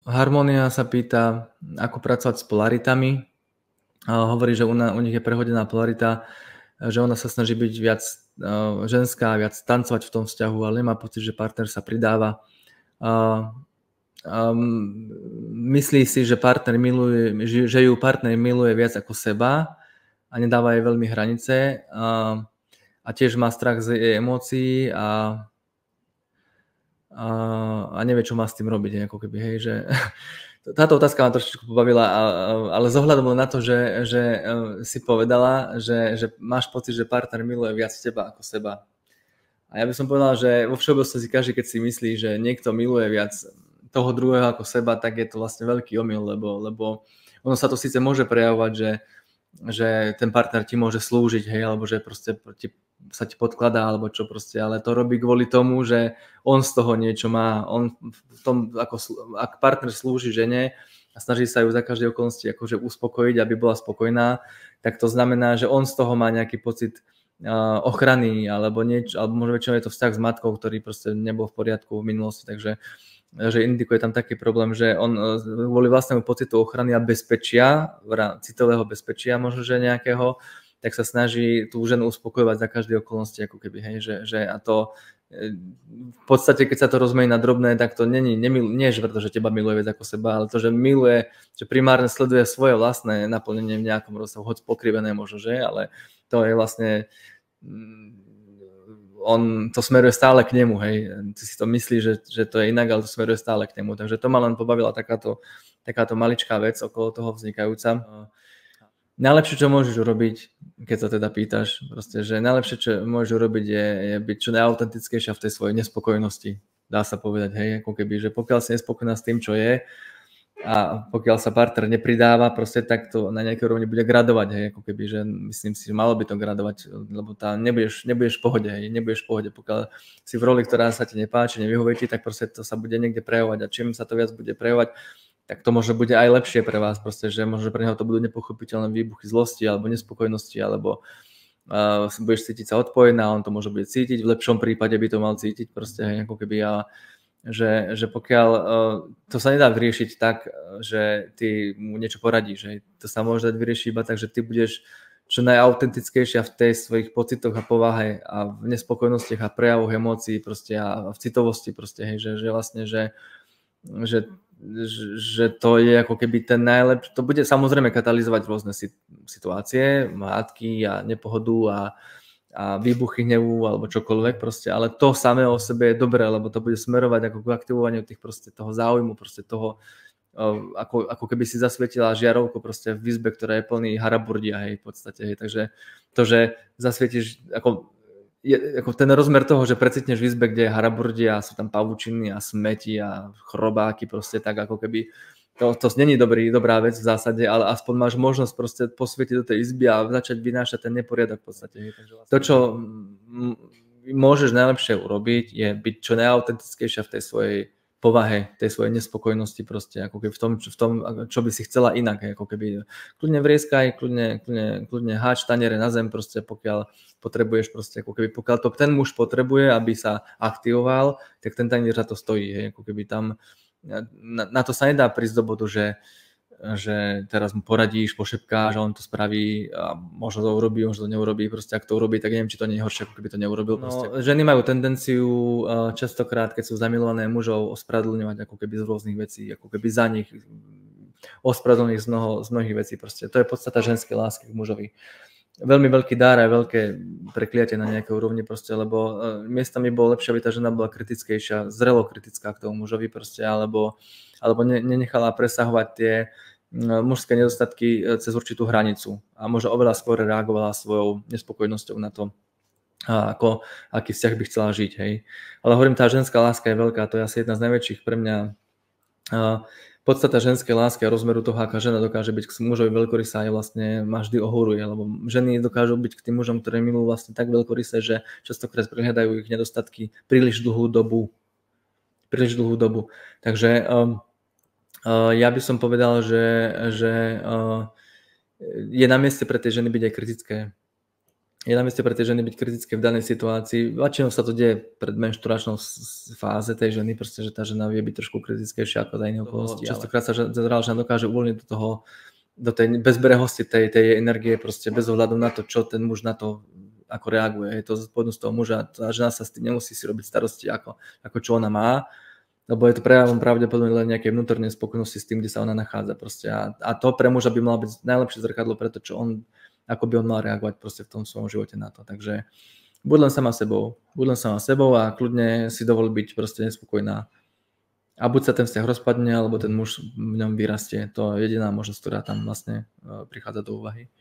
Harmonia sa pýta, ako pracovať s polaritami. Hovorí, že u nich je prehodená polarita, že ona sa snaží byť viac ženská, viac tancovať v tom vzťahu, ale nemá pocit, že partner sa pridáva. Myslí si, že ju partner miluje viac ako seba a nedáva jej veľmi hranice a tiež má strach z jej emócií a nevie, čo má s tým robiť, ako keby, hej, že táto otázka ma trošičku pobavila, ale z ohľadom na to, že si povedala, že máš pocit, že partner miluje viac teba ako seba. A ja by som povedal, že vo všeobecnosti každý, keď si myslí, že niekto miluje viac toho druhého ako seba, tak je to vlastne veľký omyl, lebo ono sa to síce môže prejavovať, že ten partner ti môže slúžiť, hej, alebo že proste sa ti podkladá, alebo čo proste, ale to robí kvôli tomu, že on z toho niečo má. On v tom, ak partner slúži žene a snaží sa ju za každej okolnosti akože uspokojiť, aby bola spokojná, tak to znamená, že on z toho má nejaký pocit ochrany, alebo niečo, alebo možno väčšinou je to vzťah s matkou, ktorý proste nebol v poriadku v minulosti, takže že indikuje tam taký problém, že on kvôli vlastnému pocitu ochrany a bezpečia, citového bezpečia možno, že nejakého, tak sa snaží tú ženu uspokojovať za každé okolnosti, ako keby, hej, že a to v podstate, keď sa to rozmení na drobné, tak to nie je preto, že teba miluje viac ako seba, ale to, že miluje, že primárne sleduje svoje vlastné naplnenie v nejakom rozsahu, hoď pokrivené možno, že, ale to je vlastne on to smeruje stále k nemu, hej, ty si to myslíš, že to je inak, ale to smeruje stále k nemu, takže to ma len pobavila takáto maličká vec okolo toho vznikajúca. Najlepšie, čo môžeš urobiť, keď sa teda pýtaš, proste, že najlepšie, čo môžeš urobiť je byť čo najautentickejšia v tej svojej nespokojnosti. Dá sa povedať, hej, ako keby, že pokiaľ si nespokojná s tým, čo je a pokiaľ sa partner nepridáva, proste tak to na nejakej úrovni bude gradovať, hej, ako keby, že myslím si, že malo by to gradovať, lebo nebudeš v pohode, hej, nebudeš v pohode, pokiaľ si v roli, ktorá sa ti nepáči, nevyhovuje ti, tak proste to sa bude niekde prejavovať a čím sa to viac bude prejavovať, tak to možno bude aj lepšie pre vás, proste, že možno pre neho to budú nepochopiteľné výbuchy zlosti alebo nespokojnosti, alebo budeš cítiť sa odpojená, on to môže bude cítiť, v lepšom prípade by to mal cítiť, proste, ako keby že pokiaľ to sa nedá vyriešiť tak, že ty mu niečo poradíš, že to sa môže dať vyriešiť iba tak, že ty budeš čo najautentickejšia v tej svojich pocitoch a povahe a v nespokojnostiach a prejavoch emócií proste a v citovosti proste, hej, že vlastne, že to je ako keby ten najlepší, to bude samozrejme katalizovať rôzne situácie, hádky a nepohodu a výbuchy hnevu alebo čokoľvek proste, ale to samé o sebe je dobré, lebo to bude smerovať ako k aktivovaniu tých proste toho záujmu, proste toho, ako keby si zasvietila žiarovku proste v izbe, ktorá je plný haraburdia, hej, v podstate, hej, takže to, že zasvietiš, ako ten rozmer toho, že precitneš v izbe, kde je haraburdia a sú tam pavučiny a smeti a chrobáky proste tak, ako keby to není dobrá vec v zásade, ale aspoň máš možnosť proste posvietiť do tej izby a začať vynášať ten neporiadok v podstate. To, čo môžeš najlepšie urobiť, je byť čo najautentickejšia v tej svojej povahe, tej svojej nespokojnosti proste, ako keby v tom, čo by si chcela inak, ako keby kľudne vrieskaj, kľudne háč taniere na zem proste, pokiaľ potrebuješ proste, ako keby pokiaľ to ten muž potrebuje, aby sa aktivoval, tak ten tanier za to stojí, hej, ako keby tam na to sa nedá prísť do bodu, že teraz mu poradíš, pošepkáš a on to spraví a možno to urobí, možno to neurobí, proste ak to urobí, tak neviem, či to nie je horšie, ako keby to neurobil. No, ženy majú tendenciu častokrát, keď sú zamilované mužov, ospravedlňovať ako keby z rôznych vecí, ako keby za nich ospravedlniť z mnohých vecí proste. To je podstata ženskej lásky k mužovi. Veľmi veľký dar a veľké prekliatie na nejakej úrovni proste, lebo miestami bolo lepšie, aby tá žena bola kritickejšia, zrelo kritická k tomu mužovi proste, alebo nenechala presahovať tie mužské nedostatky cez určitú hranicu a možno oveľa skôr reagovala svojou nespokojnosťou na to, aký vzťah by chcela žiť, hej. Ale hovorím, tá ženská láska je veľká, to je asi jedna z najväčších pre mňa podstata ženskej lásky a rozmeru toho, aká žena dokáže byť k mužovi veľkorysá, je vlastne ma vždy ohoruje, lebo ženy dokážu byť k tým mužom, ktoré milujú vlastne tak veľkorysé, že častokrát prehľadajú ich nedostatky príliš dlhú dobu. Takže ja by som povedal, že je na mieste pre tie ženy byť aj kritické. je na mieste pre tie ženy byť kritické v danej situácii. Väčšinou sa to deje pred menšturačnou fáze tej ženy, proste, že tá žena vie byť trošku kritickejšia ako za iné okolnosti. Častokrát sa žena dokáže uvoľniť do toho, do tej bezbrehosti tej energie, proste bez ohľadu na to, čo ten muž na to ako reaguje. Je to zodpovednosť toho muža. Tá žena sa s tým nemusí si robiť starosti, ako čo ona má, lebo je to prejavom pravdepodobne len nejakej vnútornej spokojnosti s tým, kde sa ona nachádza. Proste. A to pre muža by malo byť najlepšie zrkadlo, preto čo on, ako by on mal reagovať proste v tom svojom živote na to. Takže buď len sama sebou a kľudne si dovol byť proste nespokojná. A buď sa ten vzťah rozpadne, alebo ten muž v ňom vyrastie. To je jediná možnosť, ktorá tam vlastne prichádza do úvahy.